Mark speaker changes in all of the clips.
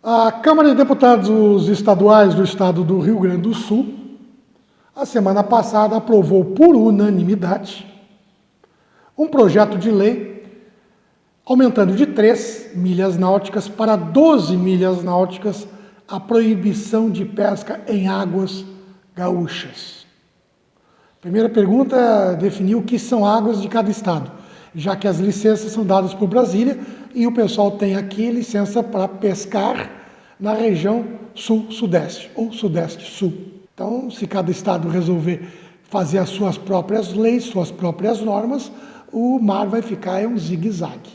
Speaker 1: A Câmara de Deputados Estaduais do Estado do Rio Grande do Sul, a semana passada, aprovou por unanimidade um projeto de lei aumentando de 3 milhas náuticas para 12 milhas náuticas a proibição de pesca em águas gaúchas. Primeira pergunta, definir o que são águas de cada estado, já que as licenças são dadas por Brasília e o pessoal tem aqui licença para pescar na região sul-sudeste ou sudeste-sul. Então, se cada estado resolver fazer as suas próprias leis, suas próprias normas, o mar vai ficar um zigue-zague.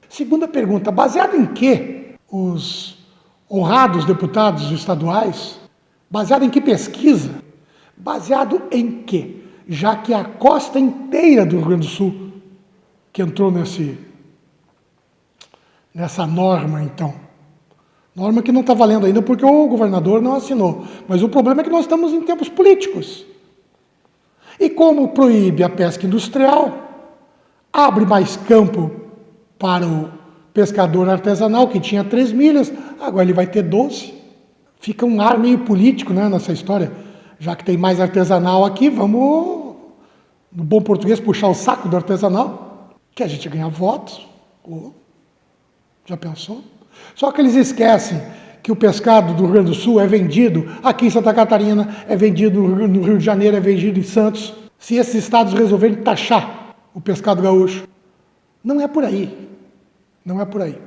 Speaker 1: Segunda pergunta, baseado em que os honrados deputados estaduais, baseado em que pesquisa, baseado em que? Já que a costa inteira do Rio Grande do Sul que entrou nessa norma, então. Norma que não está valendo ainda porque o governador não assinou. Mas o problema é que nós estamos em tempos políticos. E como proíbe a pesca industrial, abre mais campo para o pescador artesanal, que tinha 3 milhas, agora ele vai ter 12. Fica um ar meio político, né, nessa história. Já que tem mais artesanal aqui, vamos, no bom português, puxar o saco do artesanal, que a gente ganha votos. Já pensou? Só que eles esquecem que o pescado do Rio Grande do Sul é vendido aqui em Santa Catarina, é vendido no Rio de Janeiro, é vendido em Santos. Se esses estados resolverem taxar o pescado gaúcho, não é por aí. Não é por aí.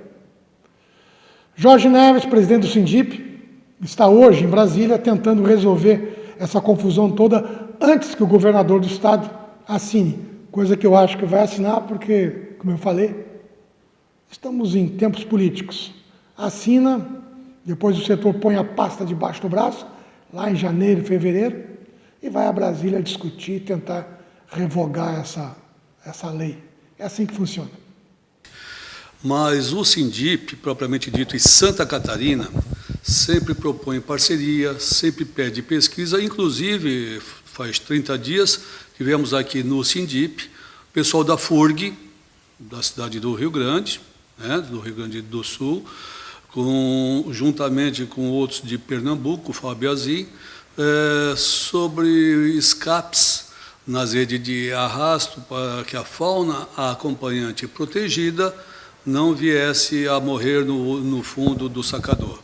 Speaker 1: Jorge Neves, presidente do Sindip, está hoje em Brasília tentando resolver essa confusão toda antes que o governador do estado assine. Coisa que eu acho que vai assinar porque, como eu falei, estamos em tempos políticos. Assina, depois o setor põe a pasta debaixo do braço, lá em janeiro, fevereiro, e vai a Brasília discutir e tentar revogar essa lei. É assim que funciona.
Speaker 2: Mas o Sindip, propriamente dito, em Santa Catarina, sempre propõe parceria, sempre pede pesquisa, inclusive, faz 30 dias, tivemos aqui no Sindip, o pessoal da FURG, da cidade do Rio Grande, do Rio Grande do Sul, juntamente com outros de Pernambuco, Fábio Azim, sobre escapes nas redes de arrasto para que a fauna acompanhante protegida não viesse a morrer no fundo do sacador.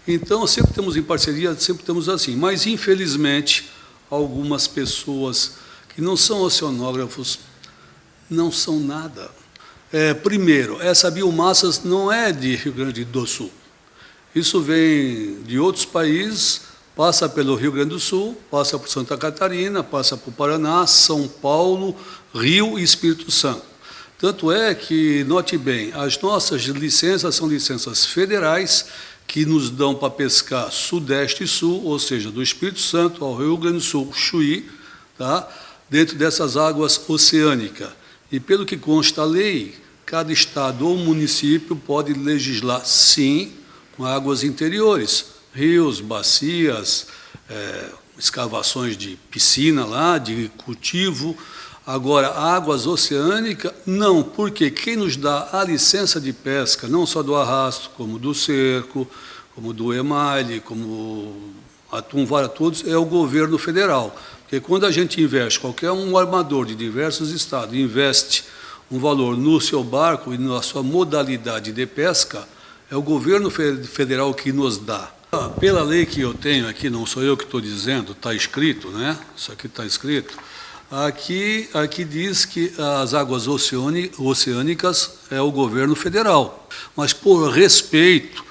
Speaker 2: Então, sempre temos em parceria, sempre temos assim, mas, infelizmente, algumas pessoas que não são oceanógrafos não são nada. Primeiro, essa biomassa não é de Rio Grande do Sul. Isso vem de outros países, passa pelo Rio Grande do Sul, passa por Santa Catarina, passa por Paraná, São Paulo, Rio e Espírito Santo. Tanto é que, note bem, as nossas licenças são licenças federais que nos dão para pescar Sudeste e Sul, ou seja, do Espírito Santo ao Rio Grande do Sul, Chuí, tá? Dentro dessas águas oceânicas. E pelo que consta a lei, cada estado ou município pode legislar, sim, com águas interiores, rios, bacias, escavações de piscina lá, de cultivo. Agora, águas oceânicas, não, porque quem nos dá a licença de pesca, não só do arrasto, como do cerco, como do emalhe, como atum, vara, todos, é o governo federal. Porque quando a gente investe, qualquer um armador de diversos estados investe um valor no seu barco e na sua modalidade de pesca, é o governo federal que nos dá. Pela lei que eu tenho aqui, não sou eu que estou dizendo, está escrito, né? Isso aqui está escrito. Aqui diz que as águas oceânicas é o governo federal. Mas, por respeito,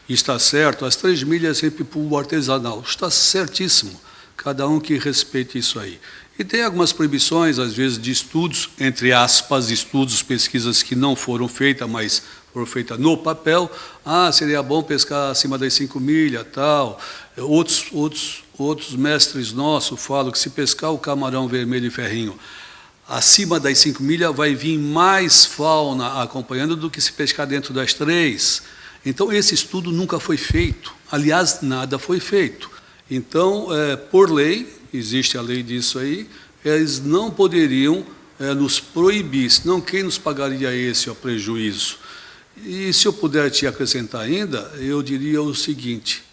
Speaker 2: está certo, as 3 milhas é sempre para o artesanal. Está certíssimo. Cada um que respeite isso aí. E tem algumas proibições, às vezes, de estudos, entre aspas, estudos, pesquisas que não foram feitas, mas foram feitas no papel. Seria bom pescar acima das 5 milhas, tal. Outros mestres nossos falam que se pescar o camarão vermelho e ferrinho acima das 5 milhas vai vir mais fauna acompanhando do que se pescar dentro das 3. Então, esse estudo nunca foi feito. Aliás, nada foi feito. Então, por lei, existe a lei disso aí, eles não poderiam nos proibir, senão quem nos pagaria esse prejuízo? E se eu puder te acrescentar ainda, eu diria o seguinte: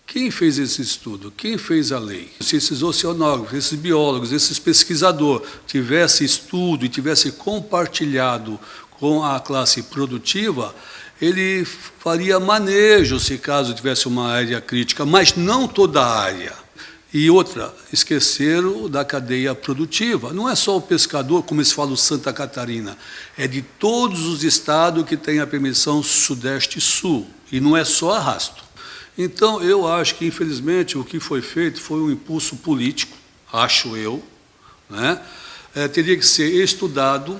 Speaker 2: quem fez esse estudo? Quem fez a lei? Se esses oceanógrafos, esses biólogos, esses pesquisadores tivessem estudo e tivessem compartilhado com a classe produtiva, ele faria manejo se caso tivesse uma área crítica, mas não toda a área. E outra, esqueceram da cadeia produtiva. Não é só o pescador, como eles falam Santa Catarina, é de todos os estados que têm a permissão Sudeste e Sul, e não é só arrasto. Então, eu acho que, infelizmente, o que foi feito foi um impulso político, acho eu, né? Teria que ser estudado.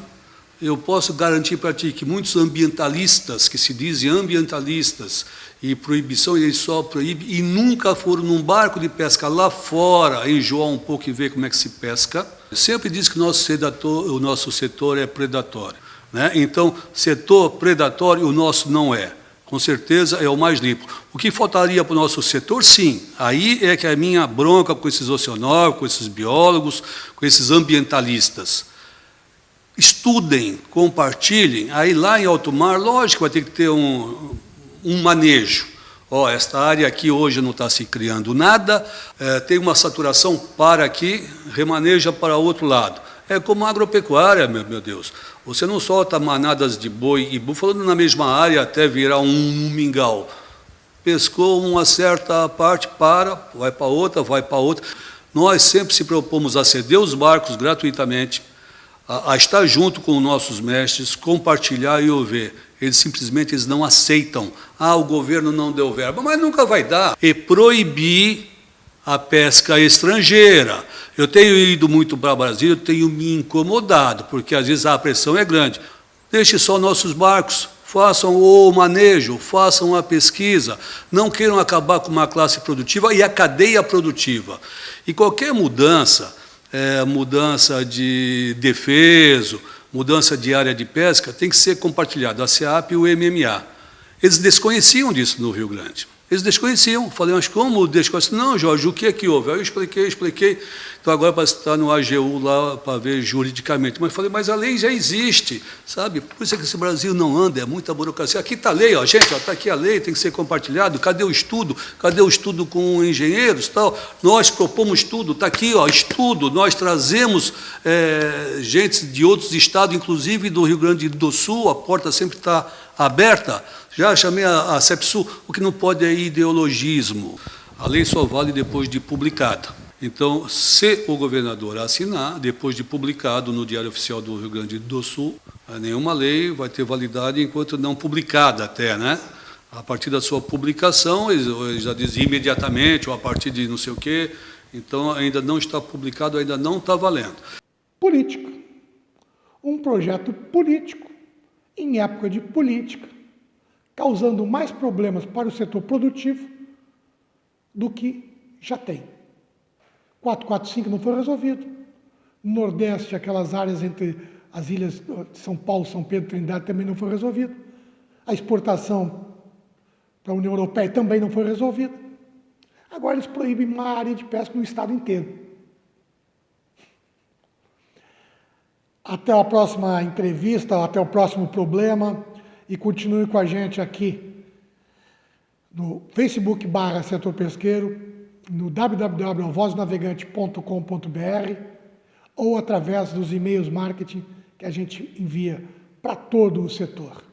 Speaker 2: Eu posso garantir para ti que muitos ambientalistas, que se dizem ambientalistas, e proibição, eles só proíbem, e nunca foram num barco de pesca lá fora, enjoar um pouco e ver como é que se pesca. Sempre diz que o nosso setor é predatório, né? Então, setor predatório, o nosso não é. Com certeza é o mais limpo. O que faltaria para o nosso setor, sim. Aí é que é a minha bronca com esses oceanógrafos, com esses biólogos, com esses ambientalistas. Estudem, compartilhem. Aí lá em alto mar, lógico, vai ter que ter um manejo. Esta área aqui hoje não está se criando nada, tem uma saturação para aqui, remaneja para outro lado. É como a agropecuária, meu Deus. Você não solta manadas de boi e búfalo na mesma área até virar um mingau. Pescou uma certa parte, vai para outra, vai para outra. Nós sempre se propomos a ceder os barcos gratuitamente, a estar junto com os nossos mestres, compartilhar e ouvir. Eles não aceitam. O governo não deu verba, mas nunca vai dar. E proibir a pesca estrangeira. Eu tenho ido muito para o Brasil, eu tenho me incomodado, porque às vezes a pressão é grande. Deixe só nossos barcos, façam o manejo, façam a pesquisa, não queiram acabar com uma classe produtiva e a cadeia produtiva. E qualquer mudança, mudança de defeso, mudança de área de pesca, tem que ser compartilhada, a SEAP e o MMA. Eles desconheciam disso no Rio Grande. Eles desconheciam. Falei, mas como desconheciam? Não, Jorge, o que é que houve? Aí eu expliquei. Então agora para estar no AGU lá para ver juridicamente. Mas falei, mas a lei já existe, sabe? Por isso é que esse Brasil não anda, é muita burocracia. Aqui está a lei, gente, está aqui a lei, tem que ser compartilhado. Cadê o estudo? Cadê o estudo com engenheiros? Tal? Nós propomos estudo, está aqui, estudo. Nós trazemos gente de outros estados, inclusive do Rio Grande do Sul, a porta sempre está aberta. Já chamei a CEPSU, o que não pode é ideologismo. A lei só vale depois de publicada. Então, se o governador assinar, depois de publicado no Diário Oficial do Rio Grande do Sul, nenhuma lei vai ter validade enquanto não publicada até, né? A partir da sua publicação, eles já dizem imediatamente, ou a partir de não sei o quê, então ainda não está publicado, ainda não está valendo.
Speaker 1: Política. Um projeto político, em época de política, causando mais problemas para o setor produtivo do que já tem. 445 não foi resolvido. No Nordeste, aquelas áreas entre as ilhas de São Paulo, São Pedro, Trindade também não foi resolvido. A exportação para a União Europeia também não foi resolvida. Agora eles proíbem uma área de pesca no estado inteiro. Até a próxima entrevista, até o próximo problema. E continue com a gente aqui no Facebook/Setor Pesqueiro, no www.voznavegante.com.br ou através dos e-mails marketing que a gente envia para todo o setor.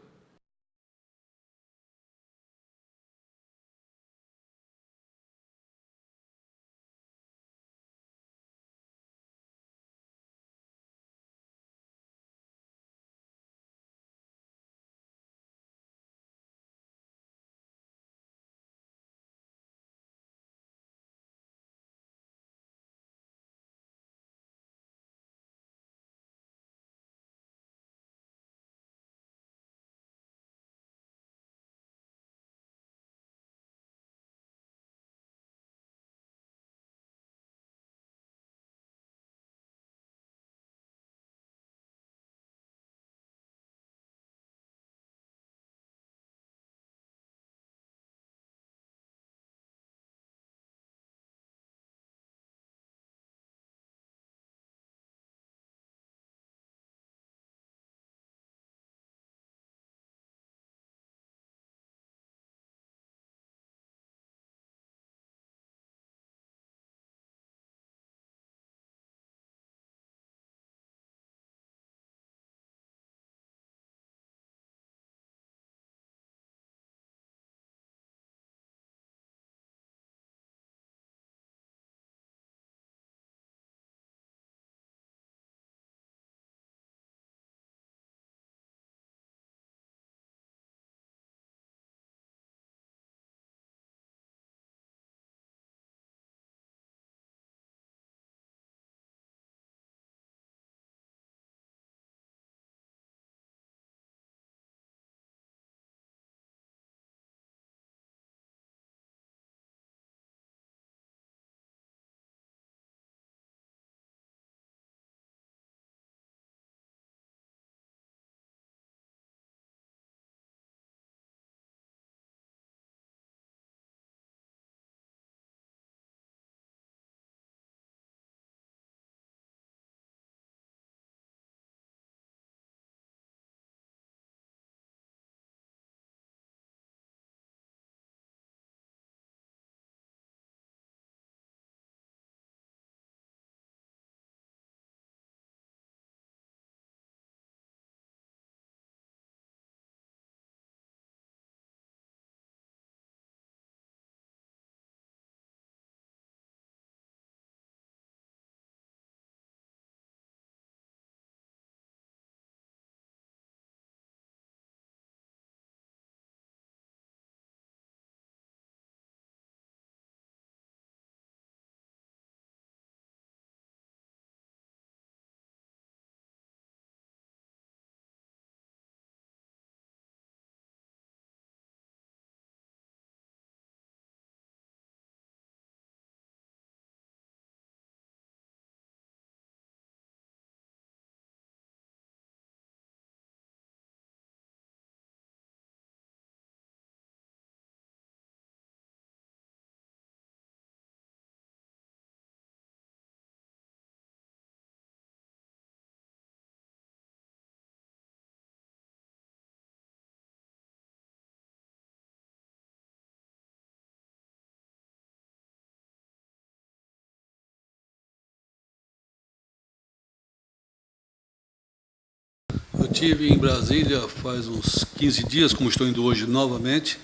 Speaker 2: tive em Brasília faz uns 15 dias, como estou indo hoje novamente.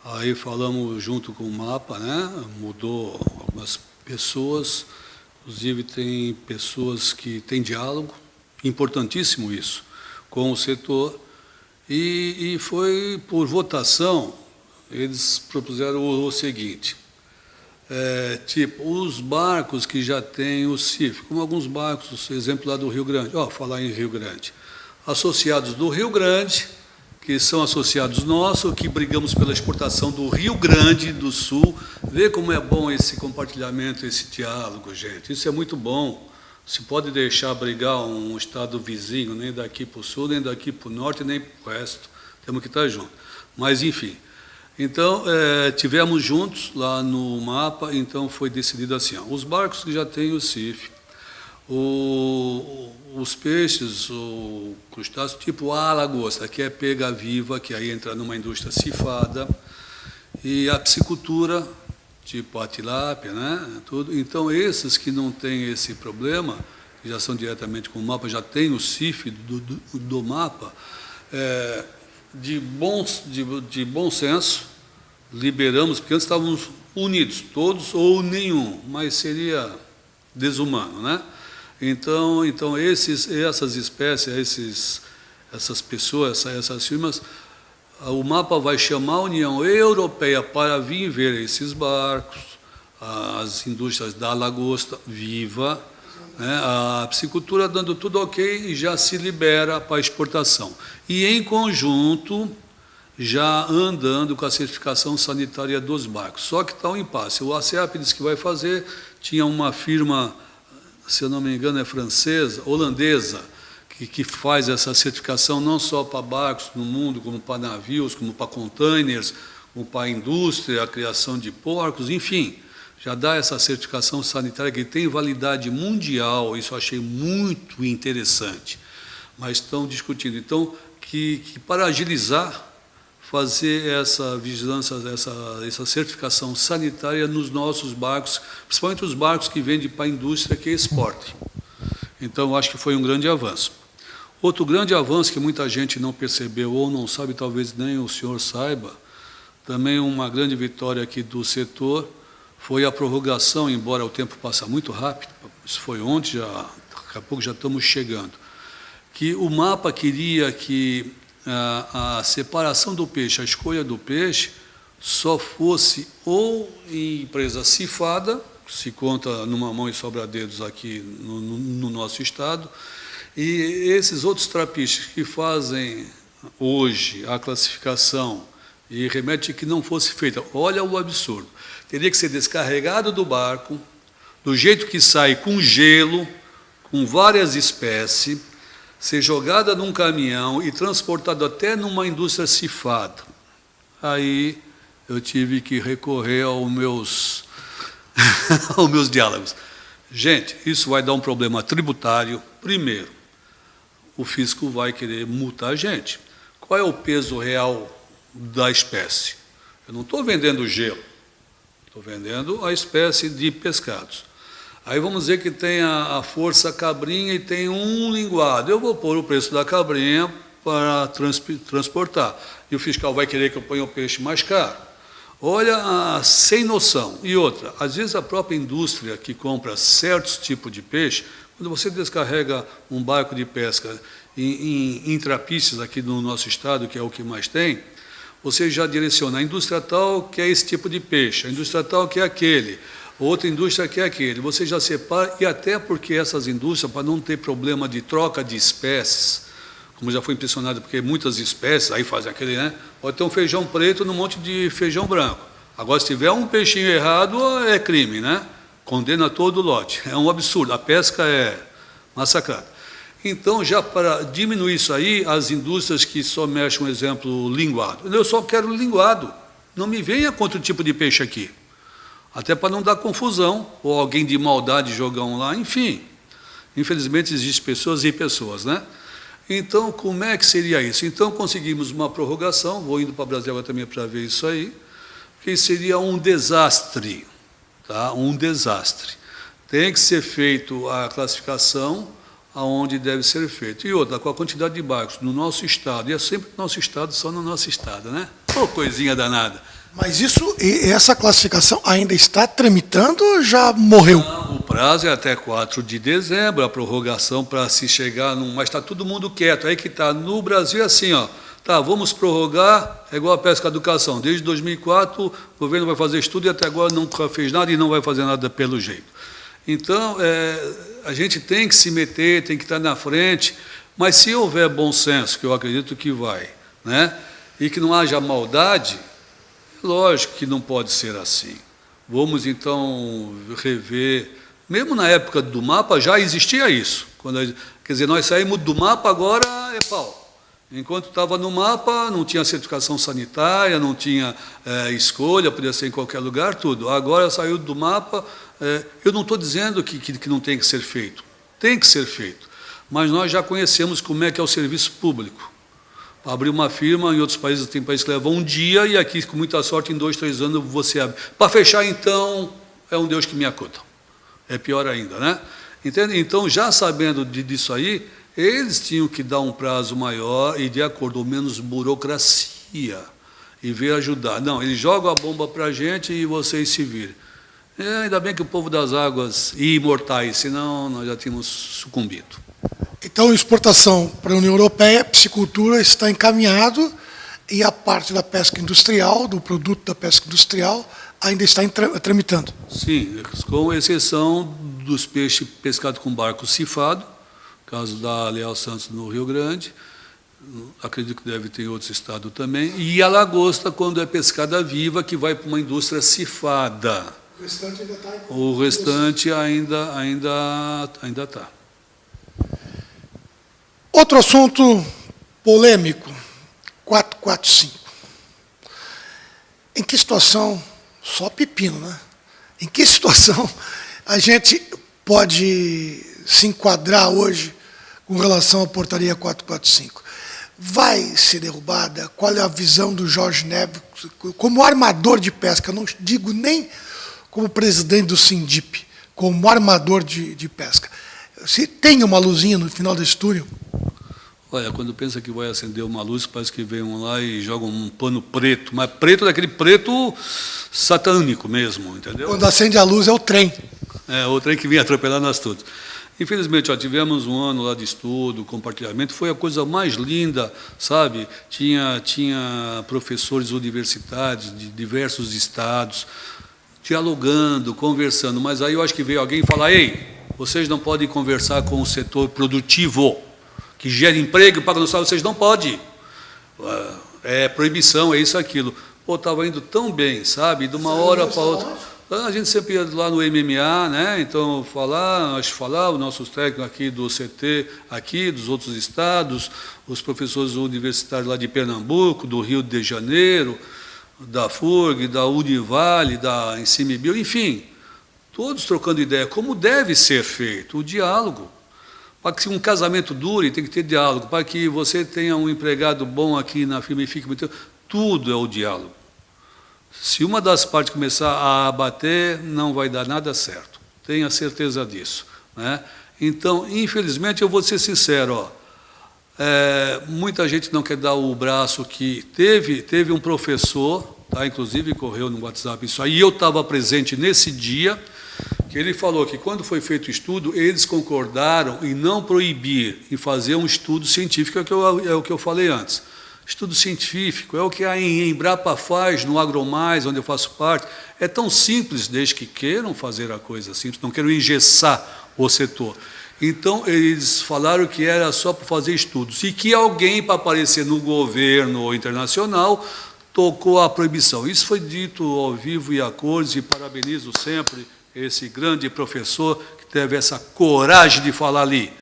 Speaker 2: Aí falamos junto com o MAPA, né? Mudou algumas pessoas, inclusive tem pessoas que têm diálogo, importantíssimo isso, com o setor. E foi por votação, eles propuseram o seguinte, os barcos que já têm o CIF, como alguns barcos, exemplo lá do Rio Grande, falar em Rio Grande, associados do Rio Grande, que são associados nossos, que brigamos pela exportação do Rio Grande do Sul. Vê como é bom esse compartilhamento, esse diálogo, gente. Isso é muito bom. Se pode deixar brigar um estado vizinho, nem daqui para o sul, nem daqui para o norte, nem para o resto. Temos que estar juntos. Mas, enfim. Então, tivemos juntos lá no MAPA, então foi decidido assim, os barcos que já têm o CIF, os peixes, o crustáceo tipo a lagosta, que é pega viva, que aí entra numa indústria cifada, e a piscicultura, tipo a tilápia, né? Tudo. Então, esses que não têm esse problema, que já são diretamente com o MAPA, já tem o CIF do MAPA, de bom senso, liberamos, porque antes estávamos unidos, todos ou nenhum, mas seria desumano, né? Então essas espécies, essas pessoas, essas firmas, o MAPA vai chamar a União Europeia para vir ver esses barcos, as indústrias da lagosta viva, né, a piscicultura dando tudo ok e já se libera para exportação. E, em conjunto, já andando com a certificação sanitária dos barcos. Só que está um impasse. O ASEAP disse que vai fazer, tinha uma firma, se eu não me engano, é francesa, holandesa, que faz essa certificação não só para barcos no mundo, como para navios, como para containers, como para a indústria, a criação de porcos, enfim, já dá essa certificação sanitária que tem validade mundial, isso eu achei muito interessante. Mas estão discutindo, então, que para agilizar, fazer essa vigilância, essa certificação sanitária nos nossos barcos, principalmente os barcos que vendem para a indústria que exporta. Então, acho que foi um grande avanço. Outro grande avanço que muita gente não percebeu ou não sabe, talvez nem o senhor saiba, também uma grande vitória aqui do setor, foi a prorrogação, embora o tempo passe muito rápido, isso foi ontem, daqui a pouco já estamos chegando, que o MAPA queria que a separação do peixe, a escolha do peixe, só fosse ou em empresa cifada, se conta numa mão e sobra dedos aqui no nosso estado, e esses outros trapiches que fazem hoje a classificação e remete que não fosse feita, olha o absurdo, teria que ser descarregado do barco, do jeito que sai, com gelo, com várias espécies, ser jogada num caminhão e transportado até numa indústria cifada. Aí eu tive que recorrer aos meus diálogos. Gente, isso vai dar um problema tributário. Primeiro, o fisco vai querer multar a gente. Qual é o peso real da espécie? Eu não estou vendendo gelo, estou vendendo a espécie de pescados. Aí vamos dizer que tem a força cabrinha e tem um linguado. Eu vou pôr o preço da cabrinha para transportar. E o fiscal vai querer que eu ponha o peixe mais caro. Olha, sem noção. E outra, às vezes a própria indústria que compra certos tipos de peixe, quando você descarrega um barco de pesca em trapiches aqui no nosso estado, que é o que mais tem, você já direciona a indústria tal que é esse tipo de peixe, a indústria tal que é aquele, outra indústria que é aquele. Você já separa, e até porque essas indústrias, para não ter problema de troca de espécies, como já foi impressionado, porque muitas espécies, aí fazem aquele, né? Pode ter um feijão preto num monte de feijão branco. Agora, se tiver um peixinho errado, é crime, né? Condena todo o lote. É um absurdo, a pesca é massacrada. Então, já para diminuir isso aí, as indústrias que só mexem, um exemplo, linguado. Eu só quero linguado. Não me venha com outro tipo de peixe aqui. Até para não dar confusão, ou alguém de maldade jogar um lá, enfim. Infelizmente, existem pessoas e pessoas, né? Então, como é que seria isso? Então, conseguimos uma prorrogação, vou indo para Brasília agora também para ver isso aí, que seria um desastre, tá? Um desastre. Tem que ser feito a classificação, aonde deve ser feito. E outra, com a quantidade de barcos no nosso estado, e é sempre no nosso estado, só no nosso estado, né? Pô, coisinha danada.
Speaker 1: Mas essa classificação ainda está tramitando ou já morreu?
Speaker 2: O prazo é até 4 de dezembro, a prorrogação para se chegar num... Mas está todo mundo quieto. Aí que está. No Brasil é assim, ó. Tá, vamos prorrogar, é igual a pesca e educação. Desde 2004, o governo vai fazer estudo e até agora nunca fez nada e não vai fazer nada pelo jeito. Então, a gente tem que se meter, tem que estar na frente, mas se houver bom senso, que eu acredito que vai, né? E que não haja maldade, lógico que não pode ser assim. Vamos, então, rever. Mesmo na época do mapa já existia isso. Quer dizer, nós saímos do mapa, agora é pau. Enquanto estava no mapa, não tinha certificação sanitária, não tinha escolha, podia ser em qualquer lugar, tudo. Agora saiu do mapa. Eu não estou dizendo que não tem que ser feito. Tem que ser feito. Mas nós já conhecemos como é que é o serviço público. Para abrir uma firma, em outros países, tem países que levam um dia, e aqui, com muita sorte, em 2, 3 anos você abre. Para fechar, então, é um Deus que me acuda. É pior ainda, né? Entende? Então, já sabendo disso aí, eles tinham que dar um prazo maior e de acordo, ou menos burocracia, e ver ajudar. Não, eles jogam a bomba para a gente e vocês se viram. Ainda bem que o povo das águas imortais, senão nós já tínhamos sucumbido.
Speaker 1: Então, exportação para a União Europeia, piscicultura está encaminhado e a parte da pesca industrial, do produto da pesca industrial, ainda está tramitando.
Speaker 2: Sim, com exceção dos peixes pescados com barco cifado, caso da Leal Santos no Rio Grande, acredito que deve ter em outros estados também, e a lagosta, quando é pescada viva, que vai para uma indústria cifada.
Speaker 1: O restante ainda está.
Speaker 2: O restante ainda está.
Speaker 1: Outro assunto polêmico, 445. Em que situação, só pepino, né? Em que situação a gente pode se enquadrar hoje com relação à portaria 445? Vai ser derrubada? Qual é a visão do Jorge Neves como armador de pesca? Não digo nem como presidente do Sindip, como armador de pesca. Se tem uma luzinha no final desse túnel?
Speaker 2: Olha, quando pensa que vai acender uma luz, parece que vem lá e jogam um pano preto, mas preto daquele preto satânico mesmo, entendeu?
Speaker 1: Quando acende a luz é o trem.
Speaker 2: O trem que vinha atropelar nós todos. Infelizmente, tivemos um ano lá de estudo, compartilhamento, foi a coisa mais linda, sabe? Tinha professores universitários de diversos estados, dialogando, conversando, mas aí eu acho que veio alguém falar: ei, vocês não podem conversar com o setor produtivo, que gera emprego, paga no salário, vocês não podem. É proibição, é isso, aquilo. Pô, estava indo tão bem, sabe? De uma hora para outra. A gente sempre ia lá no MMA, né? Então, os nossos técnicos aqui do CT, aqui, dos outros estados, os professores universitários lá de Pernambuco, do Rio de Janeiro, da FURG, da Univale, da Ensime-Bio, enfim, todos trocando ideia, como deve ser feito, o diálogo. Para que um casamento dure, tem que ter diálogo. Para que você tenha um empregado bom aqui na firma e fique muito... Tudo é o diálogo. Se uma das partes começar a bater, não vai dar nada certo. Tenha certeza disso, né? Então, infelizmente, eu vou ser sincero, muita gente não quer dar o braço que teve um professor, tá? Inclusive correu no WhatsApp isso aí, eu estava presente nesse dia, que ele falou que quando foi feito o estudo, eles concordaram em não proibir, em fazer um estudo científico, é o que eu falei antes. Estudo científico é o que a Embrapa faz no Agromais, onde eu faço parte. É tão simples, desde que queiram fazer a coisa simples, não queiram engessar o setor. Então, eles falaram que era só para fazer estudos, e que alguém, para aparecer no governo ou internacional, tocou a proibição. Isso foi dito ao vivo e a cores, e parabenizo sempre esse grande professor que teve essa coragem de falar ali.